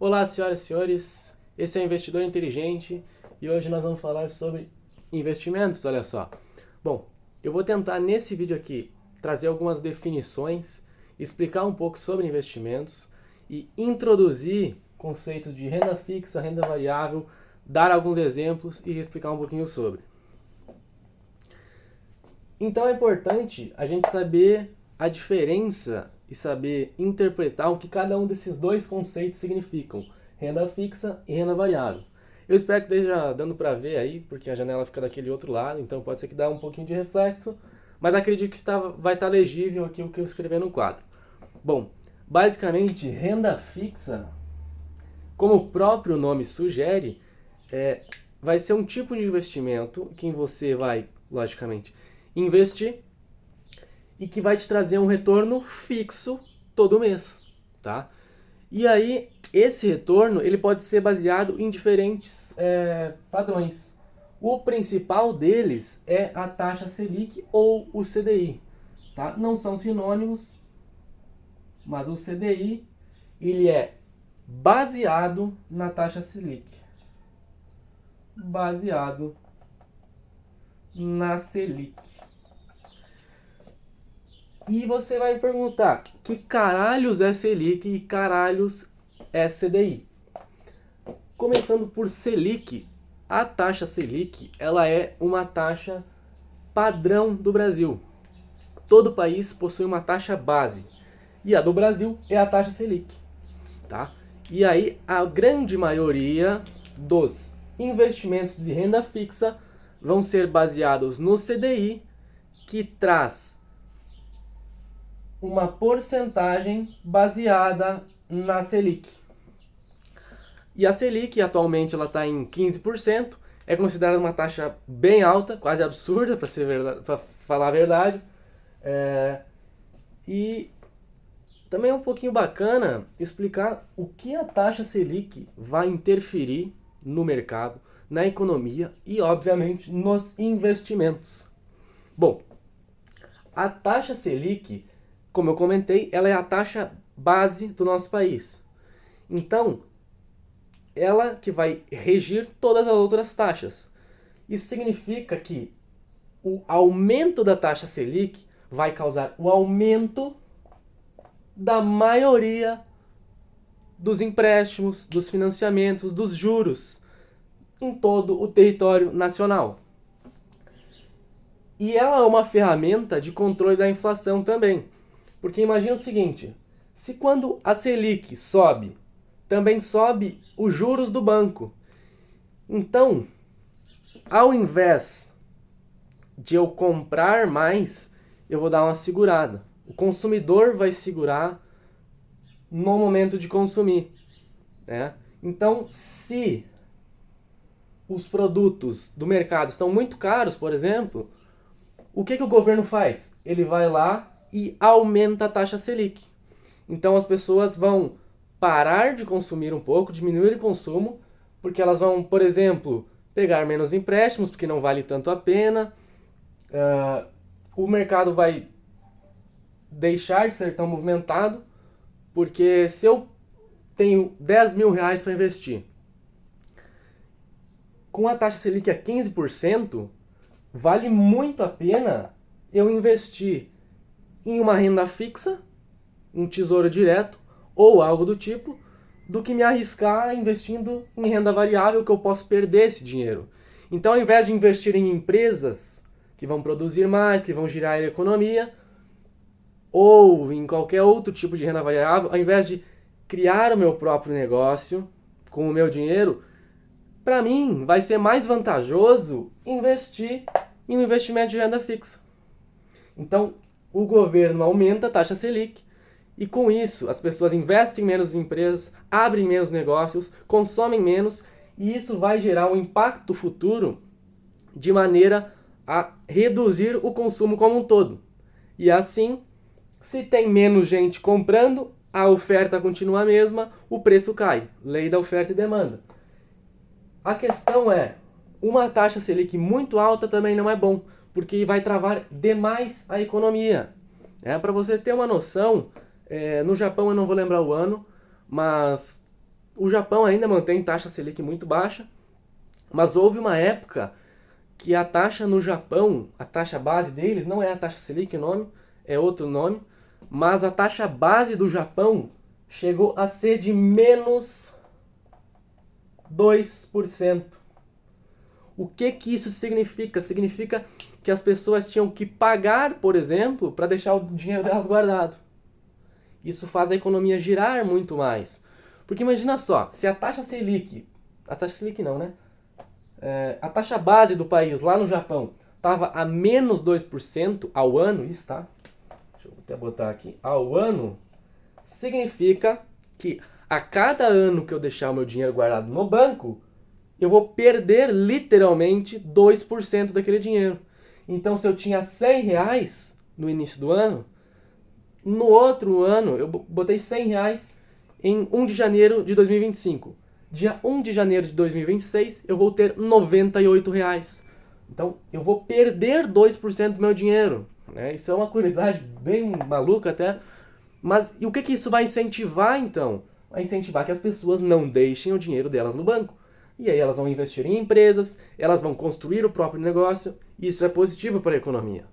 Olá, senhoras e senhores, esse é o Investidor Inteligente e hoje nós vamos falar sobre investimentos, olha só. Bom, eu vou tentar nesse vídeo aqui trazer algumas definições, explicar um pouco sobre investimentos e introduzir conceitos de renda fixa, renda variável, dar alguns exemplos e explicar um pouquinho sobre. Então é importante a gente saber a diferença e saber interpretar o que cada um desses dois conceitos significam, renda fixa e renda variável. Eu espero que esteja dando para ver aí, porque a janela fica daquele outro lado, então pode ser que dê um pouquinho de reflexo, mas acredito que vai estar legível aqui o que eu escrevi no quadro. Bom, basicamente, renda fixa, como o próprio nome sugere, vai ser um tipo de investimento que você vai, logicamente, investir e que vai te trazer um retorno fixo todo mês, tá? E aí, esse retorno ele pode ser baseado em diferentes padrões. O principal deles é a taxa Selic ou o CDI, tá? Não são sinônimos, mas o CDI ele é baseado na taxa Selic. Baseado na Selic. E você vai me perguntar, que caralhos é Selic e caralhos é CDI? Começando por Selic, a taxa Selic ela é uma taxa padrão do Brasil. Todo país possui uma taxa base e a do Brasil é a taxa Selic, tá? E aí a grande maioria dos investimentos de renda fixa vão ser baseados no CDI, que traz uma porcentagem baseada na Selic. E a Selic atualmente ela está em 15%, é considerada uma taxa bem alta, quase absurda para falar a verdade. E também é um pouquinho bacana explicar o que a taxa Selic vai interferir no mercado, na economia e, obviamente, nos investimentos. Bom, a taxa Selic, como eu comentei, ela é a taxa base do nosso país. Então, ela que vai regir todas as outras taxas. Isso significa que o aumento da taxa Selic vai causar o aumento da maioria dos empréstimos, dos financiamentos, dos juros em todo o território nacional. E ela é uma ferramenta de controle da inflação também. Porque imagina o seguinte, se quando a Selic sobe, também sobe os juros do banco. Então, ao invés de eu comprar mais, eu vou dar uma segurada. O consumidor vai segurar no momento de consumir, né? Então, se os produtos do mercado estão muito caros, por exemplo, o que o governo faz? Ele vai lá e aumenta a taxa Selic. Então as pessoas vão parar de consumir um pouco, diminuir o consumo, porque elas vão, por exemplo, pegar menos empréstimos, porque não vale tanto a pena. O mercado vai deixar de ser tão movimentado, porque se eu tenho 10 mil reais para investir, com a taxa Selic a 15%, vale muito a pena eu investir em uma renda fixa, um tesouro direto ou algo do tipo, do que me arriscar investindo em renda variável que eu posso perder esse dinheiro. Então, ao invés de investir em empresas que vão produzir mais, que vão girar a economia, ou em qualquer outro tipo de renda variável, ao invés de criar o meu próprio negócio com o meu dinheiro, para mim vai ser mais vantajoso investir em um investimento de renda fixa. Então, o governo aumenta a taxa Selic e com isso as pessoas investem menos em empresas, abrem menos negócios, consomem menos e isso vai gerar um impacto futuro de maneira a reduzir o consumo como um todo. E assim, se tem menos gente comprando, a oferta continua a mesma, o preço cai. Lei da oferta e demanda. A questão é, uma taxa Selic muito alta também não é bom, porque vai travar demais a economia. Para você ter uma noção, no Japão eu não vou lembrar o ano, mas O Japão ainda mantém taxa Selic muito baixa, mas houve uma época que a taxa no Japão, a taxa base deles, não é a taxa Selic o nome, é outro nome, mas a taxa base do Japão chegou a ser de menos 2%. O que isso significa? Significa que as pessoas tinham que pagar, por exemplo, para deixar o dinheiro delas guardado. Isso faz a economia girar muito mais. Porque imagina só, se a taxa Selic não, né? A taxa base do país lá no Japão estava a menos 2% ao ano, isso tá? Deixa eu até botar aqui, ao ano, significa que a cada ano que eu deixar o meu dinheiro guardado no banco, eu vou perder literalmente 2% daquele dinheiro. Então, se eu tinha 100 reais no início do ano, no outro ano eu botei 100 reais em 1 de janeiro de 2025. Dia 1 de janeiro de 2026 eu vou ter 98 reais. Então, eu vou perder 2% do meu dinheiro. Né? Isso é uma curiosidade bem maluca até. Mas e o que isso vai incentivar, então? Vai incentivar que as pessoas não deixem o dinheiro delas no banco. E aí elas vão investir em empresas, elas vão construir o próprio negócio, e isso é positivo para a economia.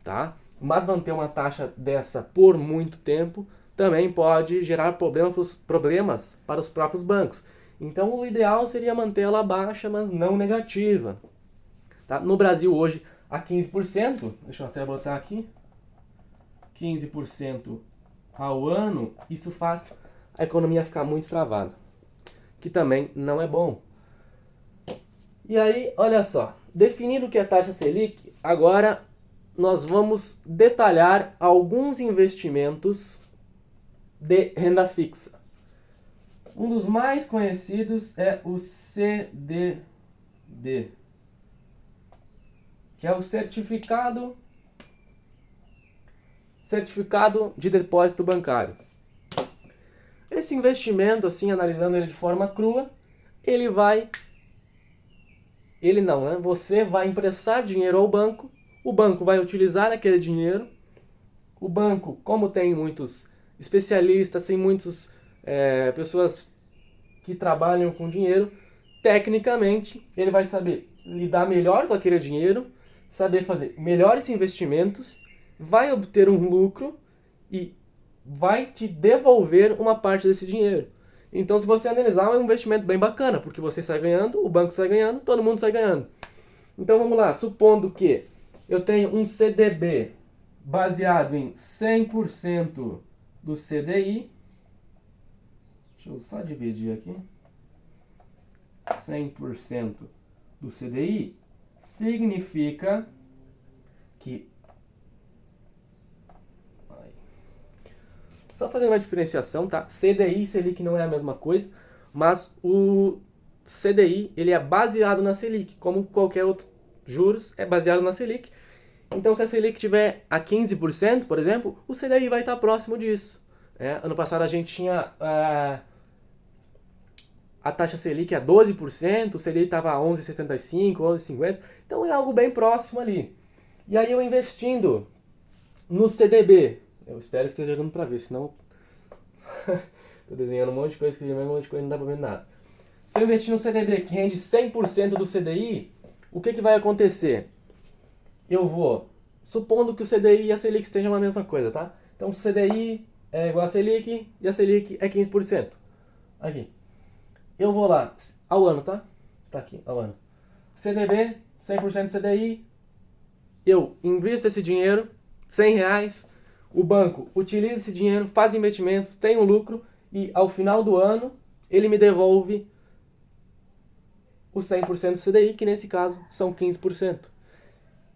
Tá? Mas manter uma taxa dessa por muito tempo também pode gerar problemas para os próprios bancos. Então o ideal seria mantê-la baixa, mas não negativa. Tá? No Brasil hoje, a 15%, deixa eu até botar aqui, 15% ao ano, isso faz a economia ficar muito travada, que também não é bom. E aí, olha só, definindo o que é taxa Selic, agora nós vamos detalhar alguns investimentos de renda fixa. Um dos mais conhecidos é o CDB, que é o Certificado de Depósito Bancário. Esse investimento, assim, analisando ele de forma crua, você vai emprestar dinheiro ao banco, o banco vai utilizar aquele dinheiro, o banco, como tem muitos especialistas, tem muitas pessoas que trabalham com dinheiro, tecnicamente ele vai saber lidar melhor com aquele dinheiro, saber fazer melhores investimentos, vai obter um lucro e vai te devolver uma parte desse dinheiro. Então, se você analisar, é um investimento bem bacana, porque você sai ganhando, o banco sai ganhando, todo mundo sai ganhando. Então, vamos lá, supondo que eu tenho um CDB baseado em 100% do CDI. Deixa eu só dividir aqui. 100% do CDI significa que... Só fazendo uma diferenciação, tá? CDI e Selic não é a mesma coisa, mas o CDI ele é baseado na Selic, como qualquer outro juros é baseado na Selic. Então, se a Selic tiver a 15%, por exemplo, o CDI vai estar próximo disso. Ano passado a gente tinha a taxa Selic a 12%, o CDI estava a 11,75%, 11,50%, então é algo bem próximo ali. E aí eu investindo no CDB, eu espero que esteja dando para ver, senão estou desenhando um monte de coisa, escrevendo um monte de coisa, não dá para ver nada. Se eu investir no CDB que rende 100% do CDI, o que vai acontecer? Eu vou, supondo que o CDI e a Selic estejam a mesma coisa, tá? Então o CDI é igual a Selic e a Selic é 15%. Aqui. Eu vou lá, ao ano, tá? Tá aqui, ao ano. CDB, 100% CDI. Eu invisto esse dinheiro, 100 reais. O banco utiliza esse dinheiro, faz investimentos, tem um lucro. E ao final do ano, ele me devolve os 100% do CDI, que nesse caso são 15%.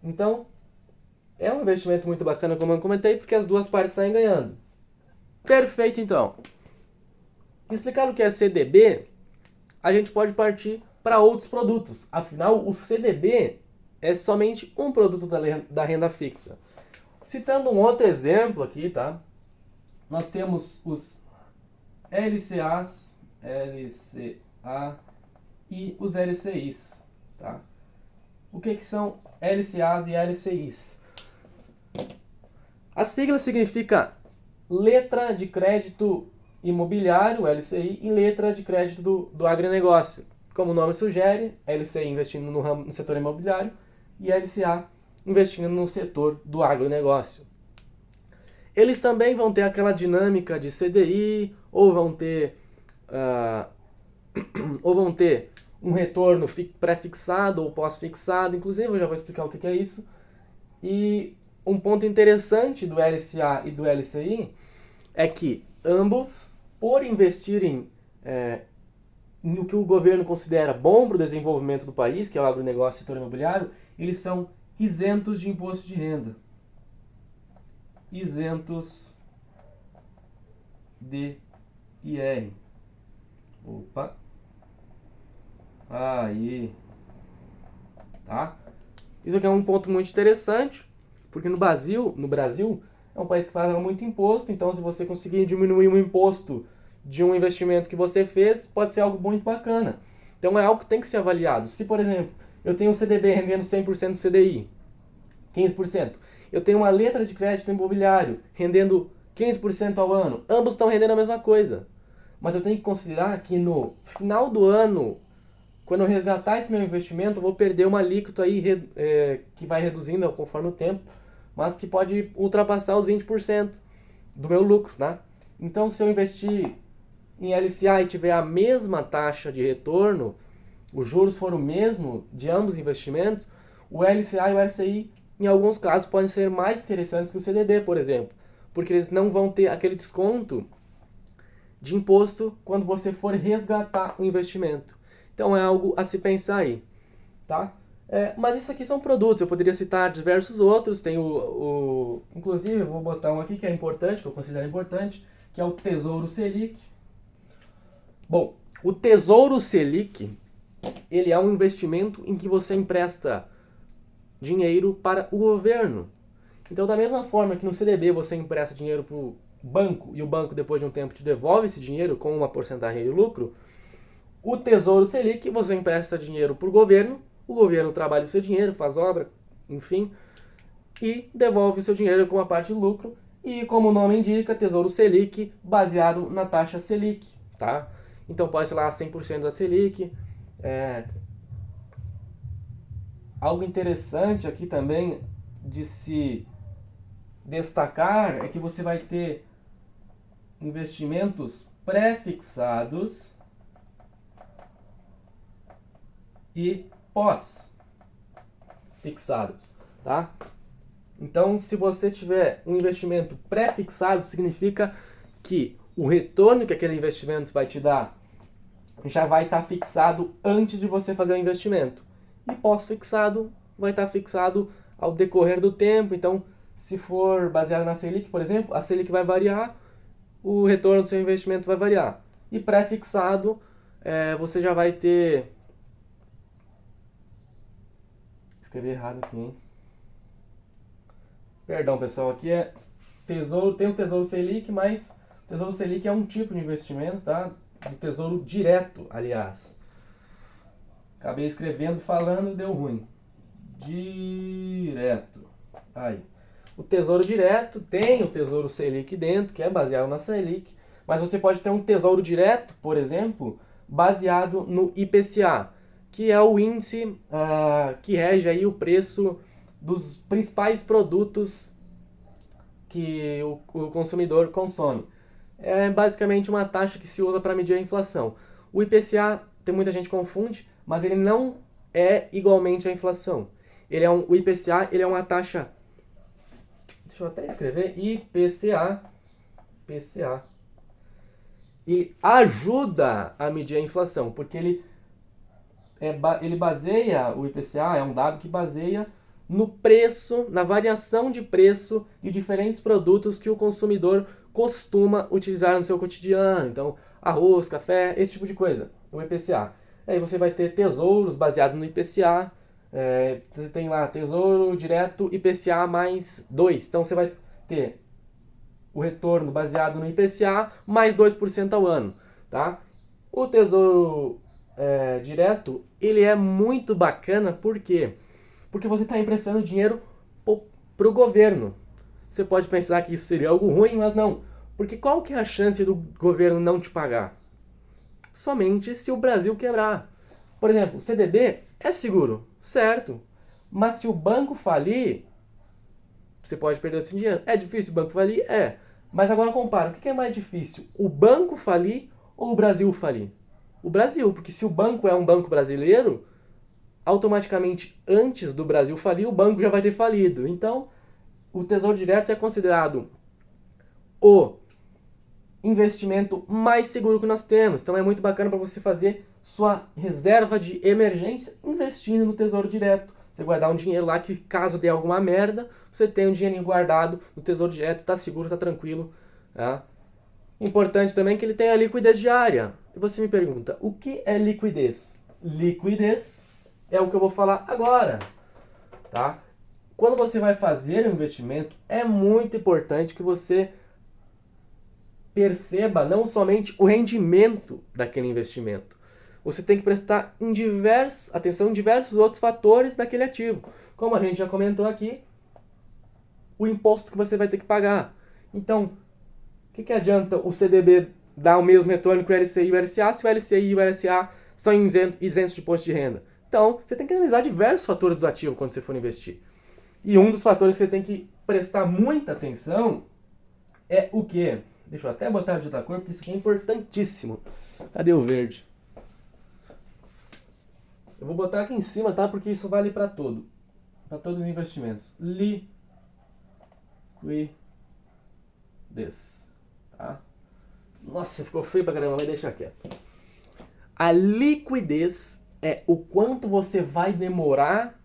Então, é um investimento muito bacana, como eu comentei, porque as duas partes saem ganhando. Perfeito, então. Explicado o que é CDB, a gente pode partir para outros produtos. Afinal, o CDB é somente um produto da renda fixa. Citando um outro exemplo aqui, tá? Nós temos os LCA e os LCIs, tá? O que são LCAs e LCIs? A sigla significa Letra de Crédito imobiliário, LCI, e letra de crédito do agronegócio. Como o nome sugere, LCI investindo no setor imobiliário e LCA investindo no setor do agronegócio. Eles também vão ter aquela dinâmica de CDI, ou vão ter um retorno pré-fixado ou pós-fixado. Inclusive, eu já vou explicar o que é isso. E um ponto interessante do LCA e do LCI é que ambos, por investirem no que o governo considera bom para o desenvolvimento do país, que é o agronegócio e o setor imobiliário, eles são isentos de imposto de renda. Isentos de IR. Opa. Aí. Tá? Isso aqui é um ponto muito interessante, porque no Brasil é um país que paga muito imposto, então se você conseguir diminuir o imposto de um investimento que você fez, pode ser algo muito bacana. Então é algo que tem que ser avaliado. Se, por exemplo, eu tenho um CDB rendendo 100% do CDI, 15%. Eu tenho uma letra de crédito imobiliário rendendo 15% ao ano. Ambos estão rendendo a mesma coisa. Mas eu tenho que considerar que no final do ano, quando eu resgatar esse meu investimento, eu vou perder uma alíquota aí, que vai reduzindo conforme o tempo, mas que pode ultrapassar os 20% do meu lucro, tá? Então, se eu investir em LCA e tiver a mesma taxa de retorno, os juros for o mesmo de ambos os investimentos, o LCA e o LCI, em alguns casos, podem ser mais interessantes que o CDB, por exemplo, porque eles não vão ter aquele desconto de imposto quando você for resgatar o investimento. Então é algo a se pensar aí, tá? Mas isso aqui são produtos, eu poderia citar diversos outros, tem inclusive eu vou botar um aqui que é importante, que eu considero importante, que é o Tesouro Selic. Bom, o Tesouro Selic, ele é um investimento em que você empresta dinheiro para o governo. Então, da mesma forma que no CDB você empresta dinheiro para o banco e o banco depois de um tempo te devolve esse dinheiro com uma porcentagem de lucro, o Tesouro Selic você empresta dinheiro para o governo trabalha o seu dinheiro, faz obra, enfim, e devolve o seu dinheiro com uma parte de lucro. E como o nome indica, Tesouro Selic baseado na taxa Selic, tá? Então pode ser lá 100% da Selic. Algo interessante aqui também de se destacar é que você vai ter investimentos pré-fixados e pós-fixados, tá? Então, se você tiver um investimento pré-fixado, significa que o retorno que aquele investimento vai te dar já vai estar fixado antes de você fazer o investimento. E pós-fixado vai estar fixado ao decorrer do tempo. Então, se for baseado na Selic, por exemplo, a Selic vai variar, o retorno do seu investimento vai variar. E pré-fixado, você já vai ter... Escrevi errado aqui, hein? Perdão, pessoal, aqui tem o Tesouro Selic, mas o Tesouro Selic é um tipo de investimento, tá? Do Tesouro Direto, aliás. Acabei escrevendo, falando, deu ruim. Direto. Aí. O Tesouro Direto tem o Tesouro Selic dentro, que é baseado na Selic, mas você pode ter um Tesouro Direto, por exemplo, baseado no IPCA, que é o índice que rege aí o preço dos principais produtos que o consumidor consome. É basicamente uma taxa que se usa para medir a inflação. O IPCA, tem muita gente que confunde, mas ele não é igualmente a inflação. O IPCA ele é uma taxa... Deixa eu até escrever. IPCA. E ajuda a medir a inflação, porque ele baseia, o IPCA é um dado que baseia no preço, na variação de preço de diferentes produtos que o consumidor costuma utilizar no seu cotidiano. Então, arroz, café, esse tipo de coisa, o IPCA. Aí você vai ter tesouros baseados no IPCA, você tem lá Tesouro Direto IPCA mais 2. Então você vai ter o retorno baseado no IPCA mais 2% ao ano, tá? O Tesouro Direto, ele é muito bacana, por quê? Porque você está emprestando dinheiro para o governo. Você pode pensar que isso seria algo ruim, mas não. Porque qual que é a chance do governo não te pagar? Somente se o Brasil quebrar. Por exemplo, o CDB é seguro, certo? Mas se o banco falir, você pode perder esse dinheiro. É difícil o banco falir? É. Mas agora compara, o que é mais difícil? O banco falir ou o Brasil falir? O Brasil, porque se o banco é um banco brasileiro, automaticamente antes do Brasil falir, o banco já vai ter falido. Então, o Tesouro Direto é considerado o investimento mais seguro que nós temos. Então é muito bacana para você fazer sua reserva de emergência investindo no Tesouro Direto. Você guardar um dinheiro lá que caso dê alguma merda, você tem um dinheirinho guardado no Tesouro Direto, tá seguro, tá tranquilo. Tá? Importante também que ele tenha liquidez diária. E você me pergunta, o que é liquidez? Liquidez é o que eu vou falar agora. Tá? Quando você vai fazer um investimento, é muito importante que você perceba não somente o rendimento daquele investimento. Você tem que prestar atenção em diversos outros fatores daquele ativo. Como a gente já comentou aqui, o imposto que você vai ter que pagar. Então, o que adianta o CDB dar o mesmo retorno que o LCI e o LCA se o LCI e o LCA são isentos de imposto de renda? Então, você tem que analisar diversos fatores do ativo quando você for investir. E um dos fatores que você tem que prestar muita atenção é o quê? Deixa eu até botar de outra cor, porque isso aqui é importantíssimo. Cadê o verde? Eu vou botar aqui em cima, tá? Porque isso vale para todos os investimentos. Liquidez. Tá? Nossa, ficou feio pra caramba, mas deixa quieto. A liquidez é o quanto você vai demorar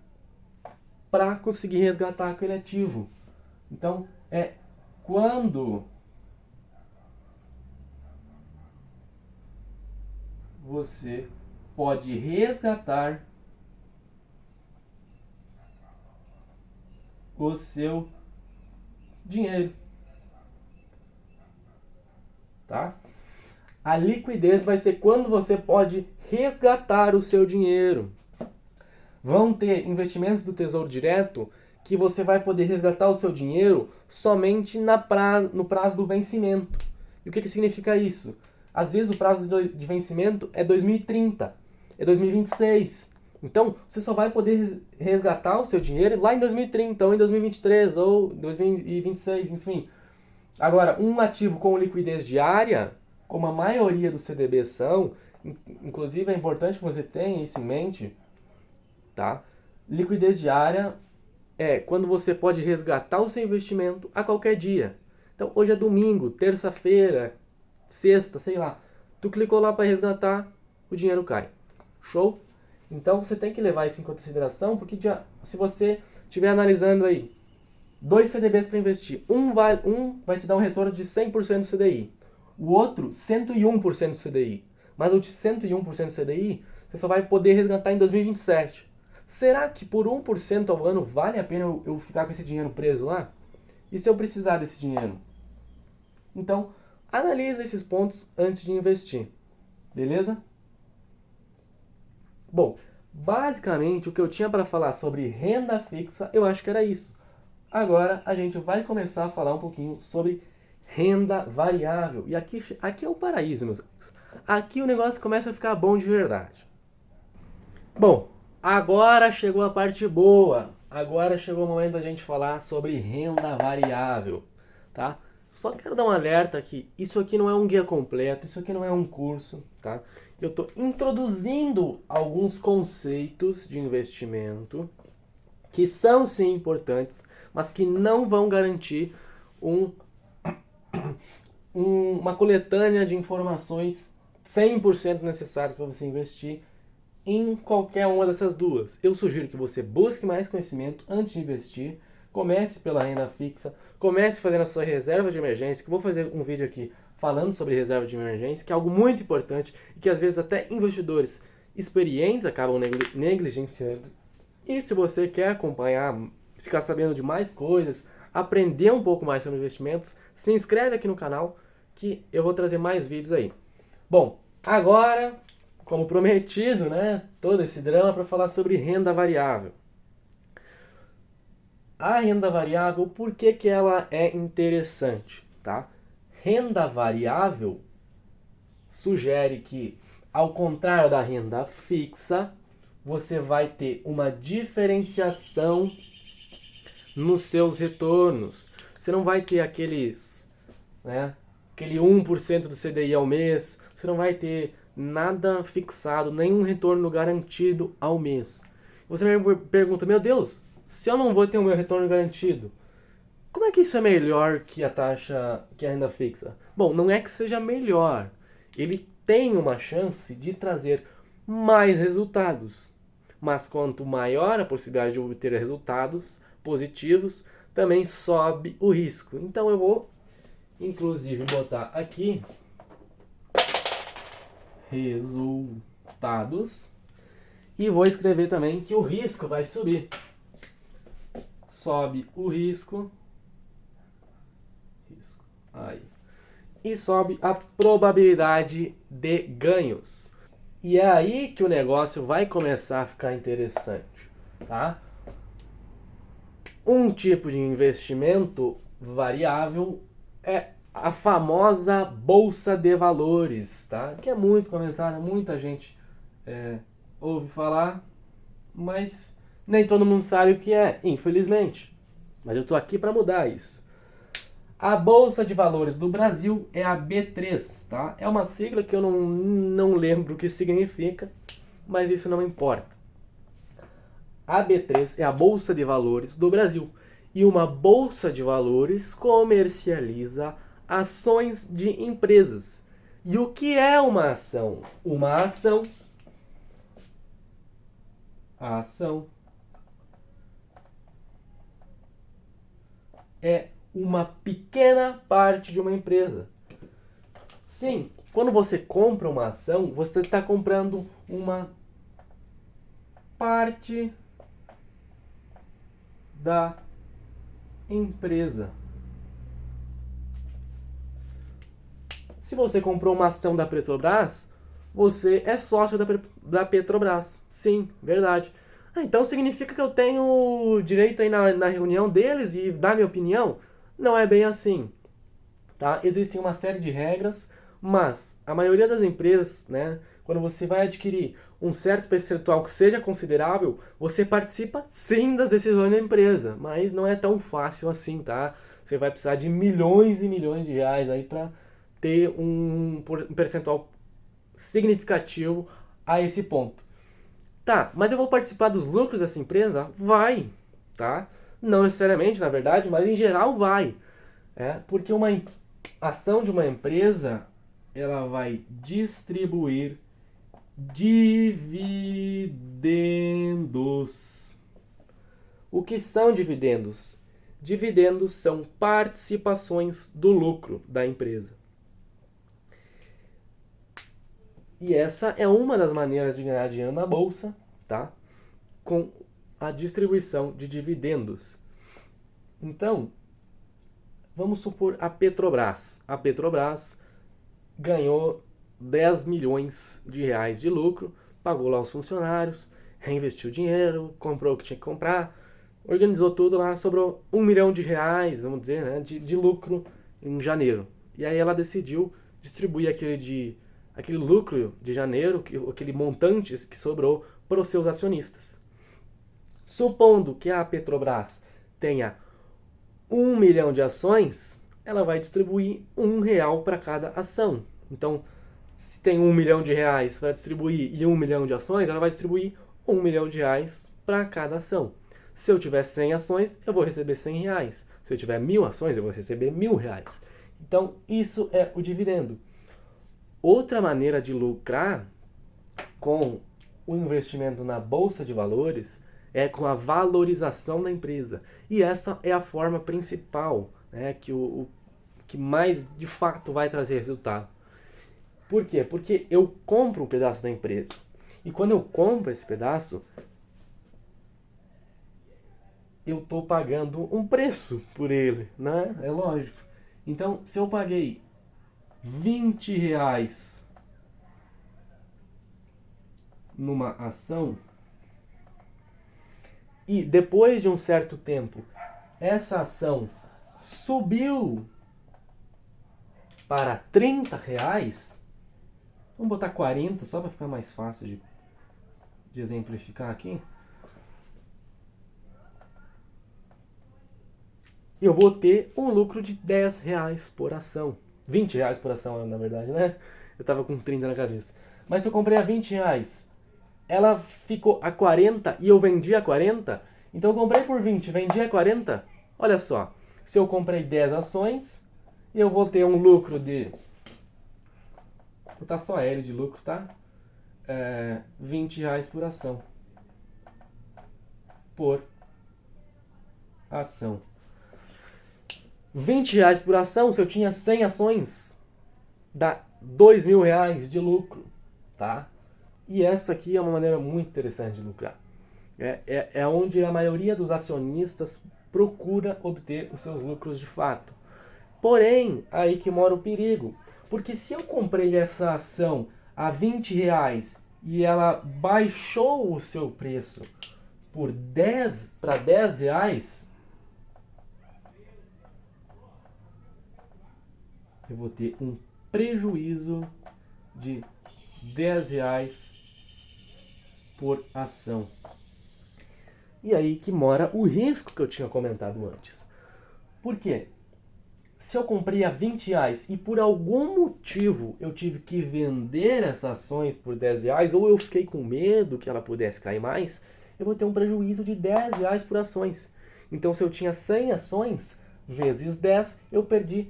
para conseguir resgatar aquele ativo. Então, é quando você pode resgatar o seu dinheiro, tá? A liquidez vai ser quando você pode resgatar o seu dinheiro. Vão ter investimentos do Tesouro Direto que você vai poder resgatar o seu dinheiro somente no prazo do vencimento. E o que significa isso? Às vezes o prazo de vencimento é 2030, é 2026. Então, você só vai poder resgatar o seu dinheiro lá em 2030, ou em 2023, ou 2026, enfim. Agora, um ativo com liquidez diária, como a maioria dos CDBs são, inclusive é importante que você tenha isso em mente, tá? Liquidez diária é quando você pode resgatar o seu investimento a qualquer dia. Então, hoje é domingo, terça-feira, sexta, sei lá. Tu clicou lá para resgatar, o dinheiro cai. Show? Então você tem que levar isso em consideração, porque se você estiver analisando aí 2 CDBs para investir, um vai te dar um retorno de 100% do CDI, o outro 101% do CDI. Mas o de 101% do CDI, você só vai poder resgatar em 2027. Será que por 1% ao ano vale a pena eu ficar com esse dinheiro preso lá? E se eu precisar desse dinheiro? Então, analisa esses pontos antes de investir, beleza? Bom, basicamente o que eu tinha para falar sobre renda fixa, eu acho que era isso. Agora a gente vai começar a falar um pouquinho sobre renda variável. E aqui é o paraíso, meus amigos. Aqui o negócio começa a ficar bom de verdade. Bom, agora chegou a parte boa. Agora chegou o momento da gente falar sobre renda variável, tá? Só quero dar um alerta aqui, isso aqui não é um guia completo, isso aqui não é um curso, tá? Eu estou introduzindo alguns conceitos de investimento que são sim importantes, mas que não vão garantir uma coletânea de informações 100% necessárias para você investir em qualquer uma dessas duas. Eu sugiro que você busque mais conhecimento antes de investir. Comece pela renda fixa, comece fazendo a sua reserva de emergência, que eu vou fazer um vídeo aqui falando sobre reserva de emergência, que é algo muito importante e que às vezes até investidores experientes acabam negligenciando. E se você quer acompanhar, ficar sabendo de mais coisas, aprender um pouco mais sobre investimentos, se inscreve aqui no canal que eu vou trazer mais vídeos aí. Bom, agora, como prometido, né, todo esse drama para falar sobre renda variável. A renda variável, por que ela é interessante, tá? renda variável sugere que, ao contrário da renda fixa, você vai ter uma diferenciação nos seus retornos. Você não vai ter aquele 1% do CDI ao mês, você não vai ter nada fixado, nenhum retorno garantido ao mês. Você me pergunta, meu Deus, se eu não vou ter o meu retorno garantido, como é que isso é melhor que a taxa, que a renda fixa? Bom, não é que seja melhor. Ele tem uma chance de trazer mais resultados. Mas quanto maior a possibilidade de obter resultados positivos, também sobe o risco. Então eu vou, inclusive, botar aqui resultados e vou escrever também que o risco vai subir. Sobe o risco. Aí. E sobe a probabilidade de ganhos. E é aí que o negócio vai começar a ficar interessante, tá? Um tipo de investimento variável é a famosa bolsa de valores, tá? Que é muito comentada, muita gente ouve falar, mas nem todo mundo sabe o que é, infelizmente. Mas eu tô aqui para mudar isso. A Bolsa de Valores do Brasil é a B3, tá? É uma sigla que eu não lembro o que significa, mas isso não importa. A B3 é a Bolsa de Valores do Brasil. E uma Bolsa de Valores comercializa ações de empresas. E o que é uma ação? A ação é uma pequena parte de uma empresa. Sim, quando você compra uma ação, você está comprando uma parte da empresa. Se você comprou uma ação da Petrobras, você é sócio da Petrobras. Sim, verdade. Então significa que eu tenho direito aí na reunião deles e dar minha opinião? Não é bem assim, tá? Existem uma série de regras, mas a maioria das empresas, né, quando você vai adquirir um certo percentual que seja considerável, você participa sim das decisões da empresa, mas não é tão fácil assim, tá? Você vai precisar de milhões e milhões de reais aí para ter um percentual significativo a esse ponto. Tá, mas eu vou participar dos lucros dessa empresa? Vai, tá? Não necessariamente, na verdade, mas em geral vai. Porque uma ação de uma empresa, ela vai distribuir dividendos. O que são dividendos? Dividendos são participações do lucro da empresa. E essa é uma das maneiras de ganhar dinheiro na bolsa, tá? Com a distribuição de dividendos. Então, vamos supor a Petrobras. A Petrobras ganhou 10 milhões de reais de lucro, pagou lá os funcionários, reinvestiu dinheiro, comprou o que tinha que comprar, organizou tudo lá, sobrou 1 milhão de reais, vamos dizer, né, de lucro em janeiro. E aí ela decidiu distribuir aquele lucro de janeiro, aquele montante que sobrou, para os seus acionistas. Supondo que a Petrobras tenha 1 milhão de ações, ela vai distribuir R$ 1 para cada ação. Então, se tem 1 milhão de reais para distribuir e 1 milhão de ações, ela vai distribuir 1 milhão de reais para cada ação. Se eu tiver 100 ações, eu vou receber R$ 100. Se eu tiver 1.000 ações, eu vou receber R$ 1.000. Então, isso é o dividendo. Outra maneira de lucrar com o investimento na bolsa de valores é com a valorização da empresa. E essa é a forma principal, né, que mais de fato vai trazer resultado. Por quê? Porque eu compro um pedaço da empresa. E quando eu compro esse pedaço, eu estou pagando um preço por ele, né? É lógico. Então, se eu paguei R$ 20 numa ação e depois de um certo tempo essa ação subiu para R$ 30, vamos botar 40 só para ficar mais fácil de exemplificar aqui. Eu vou ter um lucro de R$ 10 por ação. R$ 20 por ação, na verdade, né? Eu tava com 30 na cabeça. Mas se eu comprei a R$ 20, ela ficou a 40 e eu vendi a 40, então eu comprei por 20, vendi a 40. Olha só, se eu comprei 10 ações, eu vou ter um lucro de... Vou botar só L de lucro, tá? R$ 20 por ação. Por ação. R$ 20 por ação, se eu tinha 100 ações, dá R$ 2.000 de lucro, tá? E essa aqui é uma maneira muito interessante de lucrar. É onde a maioria dos acionistas procura obter os seus lucros de fato. Porém, aí que mora o perigo. Porque se eu comprei essa ação a R$ 20 e ela baixou o seu preço por 10 para R$ 10, eu vou ter um prejuízo de R$ 10 por ação. E aí que mora o risco que eu tinha comentado antes. Por quê? Se eu comprei a R$ 20 e por algum motivo eu tive que vender essas ações por R$ 10, ou eu fiquei com medo que ela pudesse cair mais, eu vou ter um prejuízo de R$ 10 por ações. Então se eu tinha 100 ações, vezes 10, eu perdi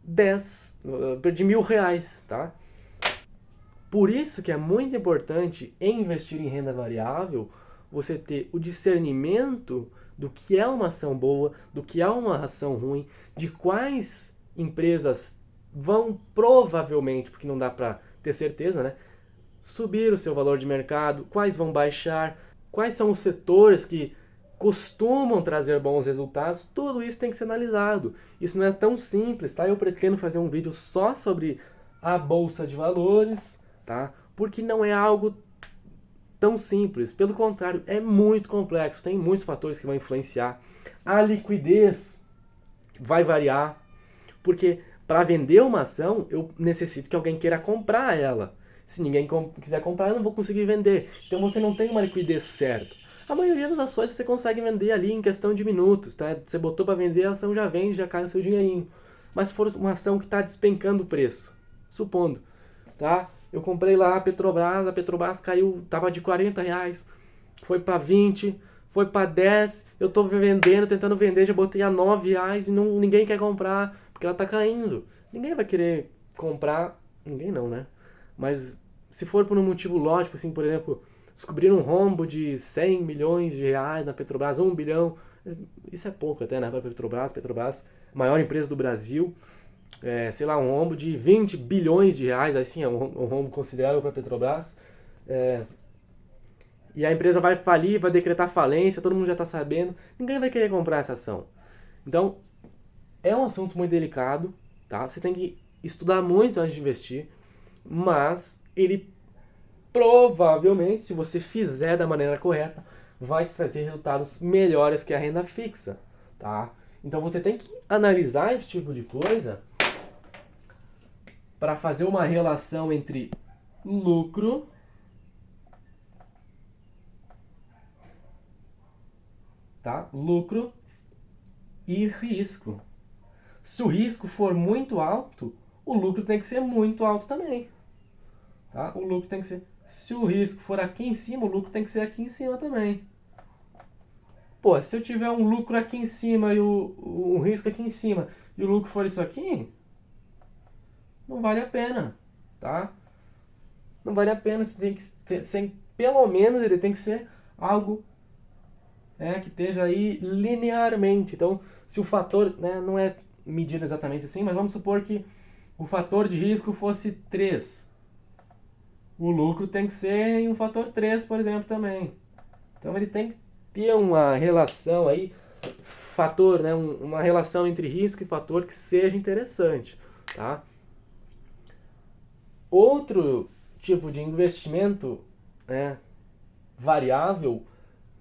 R$ 1.000, tá? Por isso que é muito importante em investir em renda variável você ter o discernimento do que é uma ação boa, do que é uma ação ruim, de quais empresas vão provavelmente, porque não dá para ter certeza, né, subir o seu valor de mercado, quais vão baixar, quais são os setores que costumam trazer bons resultados. Tudo isso tem que ser analisado. Isso não é tão simples, tá? Eu pretendo fazer um vídeo só sobre a bolsa de valores, tá? Porque não é algo tão simples. Pelo contrário, é muito complexo. Tem muitos fatores que vão influenciar. A liquidez vai variar, porque para vender uma ação, eu necessito que alguém queira comprar ela. Se ninguém quiser comprar, eu não vou conseguir vender. Então você não tem uma liquidez certa. A maioria das ações você consegue vender ali em questão de minutos, tá? Você botou para vender, a ação já vende, já cai o seu dinheirinho. Mas se for uma ação que está despencando o preço, supondo, tá? Eu comprei lá a Petrobras caiu, tava de R$ 40, foi para 20, foi para 10, eu tô vendendo, tentando vender, já botei a R$ 9 e ninguém quer comprar, porque ela tá caindo. Ninguém vai querer comprar, ninguém não, né? Mas se for por um motivo lógico, assim, por exemplo, descobrir um rombo de R$ 100 milhões na Petrobras, 1 bilhão, isso é pouco até, né, para Petrobras, maior empresa do Brasil, sei lá, um rombo de R$ 20 bilhões, assim, é um rombo considerável para a Petrobras, e a empresa vai falir, vai decretar falência, todo mundo já está sabendo, ninguém vai querer comprar essa ação. Então, é um assunto muito delicado, tá? Você tem que estudar muito antes de investir, mas ele provavelmente, se você fizer da maneira correta, vai te trazer resultados melhores que a renda fixa, tá? Então você tem que analisar esse tipo de coisa para fazer uma relação entre lucro e risco. Se o risco for muito alto, o lucro tem que ser muito alto também, tá? O lucro tem que ser... Se o risco for aqui em cima, o lucro tem que ser aqui em cima também. Pô, se eu tiver um lucro aqui em cima e um risco aqui em cima, e o lucro for isso aqui, não vale a pena, tá? Não vale a pena, você tem que pelo menos ele tem que ser algo que esteja aí linearmente. Então, se o fator, né, não é medido exatamente assim, mas vamos supor que o fator de risco fosse 3. O lucro tem que ser em um fator 3, por exemplo, também. Então ele tem que ter uma relação aí, fator, né, uma relação entre risco e fator que seja interessante, tá? Outro tipo de investimento, né, variável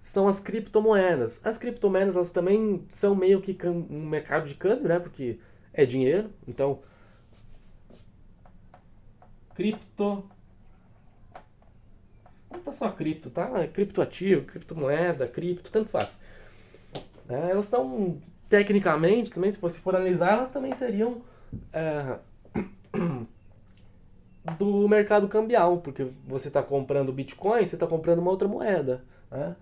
são as criptomoedas. As criptomoedas, elas também são meio que um mercado de câmbio, né, porque é dinheiro. Então cripto. Não tá só cripto, tá? É criptoativo, criptomoeda, cripto, tanto faz. Elas são, tecnicamente, também, se você for analisar, elas também seriam é, do mercado cambial, porque você está comprando Bitcoin, você está comprando uma outra moeda, né?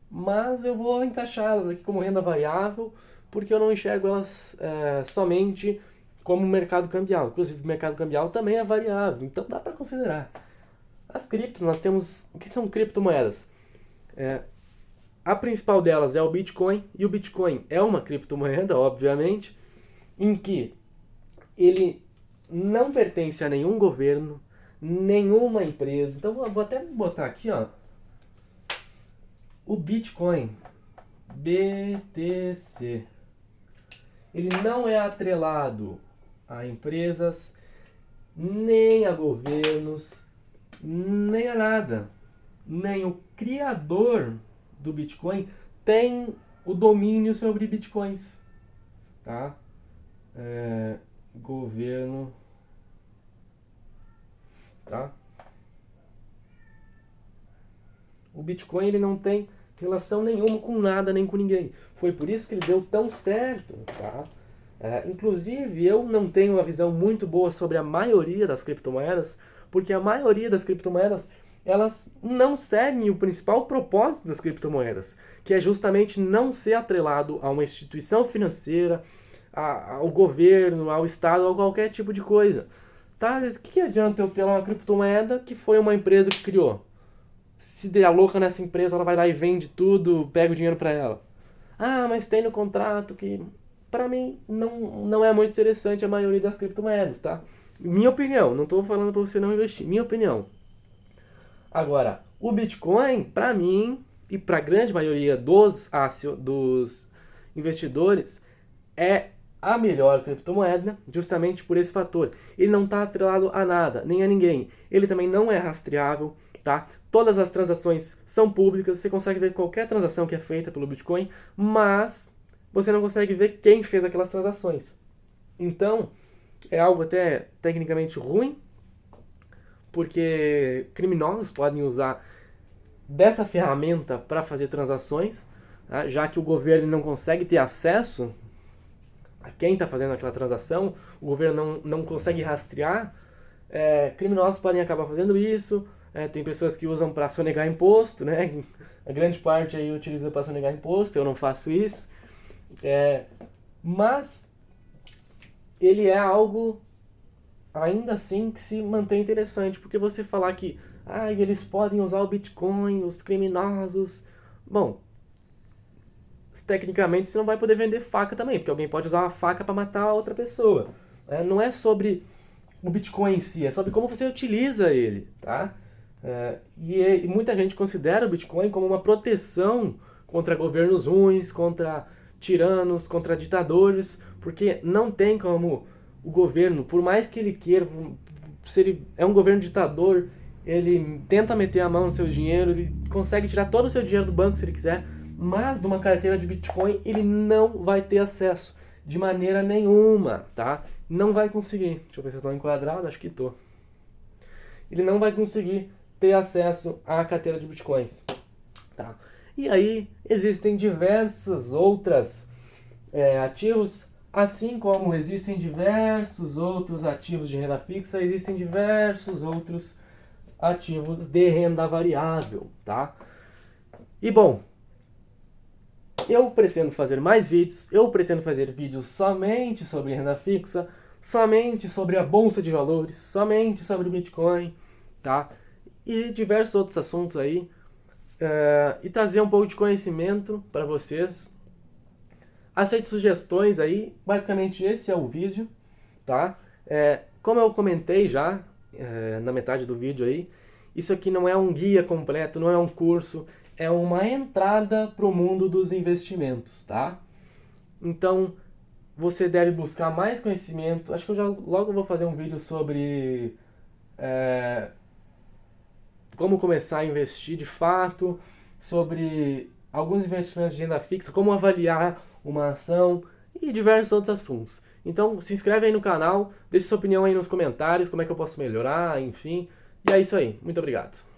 Mas eu vou encaixá-las aqui como renda variável, porque eu não enxergo elas somente como mercado cambial. Inclusive, o mercado cambial também é variável, então dá para considerar. As criptos, nós temos... O que são criptomoedas? A principal delas é o Bitcoin, e o Bitcoin é uma criptomoeda, obviamente, em que ele não pertence a nenhum governo, nenhuma empresa. Então, eu vou até botar aqui, ó, o Bitcoin, BTC. Ele não é atrelado a empresas, nem a governos, nem a nada. Nem o criador do Bitcoin tem o domínio sobre Bitcoins, tá? Governo, tá? O Bitcoin ele não tem relação nenhuma com nada nem com ninguém. Foi por isso que ele deu tão certo, tá? Inclusive, eu não tenho uma visão muito boa sobre a maioria das criptomoedas, porque a maioria das criptomoedas elas não seguem o principal propósito das criptomoedas, que é justamente não ser atrelado a uma instituição financeira, ao governo, ao Estado, a qualquer tipo de coisa. Tá? O que adianta eu ter uma criptomoeda que foi uma empresa que criou? Se der a louca nessa empresa, ela vai lá e vende tudo, pega o dinheiro para ela. Ah, mas tem no contrato que... Para mim, não é muito interessante a maioria das criptomoedas, tá? Minha opinião, não estou falando para você não investir, minha opinião. Agora, o Bitcoin, para mim, e para a grande maioria dos investidores, é a melhor criptomoeda, justamente por esse fator. Ele não está atrelado a nada, nem a ninguém. Ele também não é rastreável, tá? Todas as transações são públicas, você consegue ver qualquer transação que é feita pelo Bitcoin, mas você não consegue ver quem fez aquelas transações. Então, é algo até tecnicamente ruim, porque criminosos podem usar dessa ferramenta para fazer transações, tá? Já que o governo não consegue ter acesso a quem está fazendo aquela transação, o governo não consegue rastrear, criminosos podem acabar fazendo isso, tem pessoas que usam para sonegar imposto, né? A grande parte aí utiliza para sonegar imposto, eu não faço isso, mas ele é algo ainda assim que se mantém interessante, porque você falar que eles podem usar o Bitcoin, os criminosos, bom, tecnicamente você não vai poder vender faca também, porque alguém pode usar uma faca para matar a outra pessoa. Não é sobre o Bitcoin em si, é sobre como você utiliza ele, tá? E muita gente considera o Bitcoin como uma proteção contra governos ruins, contra tiranos, contra ditadores, porque não tem como o governo, por mais que ele queira, se ele é um governo ditador, ele tenta meter a mão no seu dinheiro, ele consegue tirar todo o seu dinheiro do banco se ele quiser, mas de uma carteira de Bitcoin ele não vai ter acesso de maneira nenhuma, tá? Não vai conseguir. Deixa eu ver se eu estou enquadrado, acho que estou. Ele não vai conseguir ter acesso à carteira de Bitcoins, tá? E aí existem diversas outras ativos, assim como existem diversos outros ativos de renda fixa, existem diversos outros ativos de renda variável, tá? E bom, eu pretendo fazer mais vídeos, eu pretendo fazer vídeos somente sobre renda fixa, somente sobre a bolsa de valores, somente sobre Bitcoin, tá? E diversos outros assuntos aí, e trazer um pouco de conhecimento para vocês. Aceite sugestões aí, basicamente esse é o vídeo, tá? Como eu comentei já na metade do vídeo aí, isso aqui não é um guia completo, não é um curso, é uma entrada para o mundo dos investimentos, tá? Então, você deve buscar mais conhecimento. Acho que eu já logo vou fazer um vídeo sobre como começar a investir de fato, sobre alguns investimentos de renda fixa, como avaliar uma ação e diversos outros assuntos. Então se inscreve aí no canal, deixa sua opinião aí nos comentários, como é que eu posso melhorar, enfim. E é isso aí. Muito obrigado.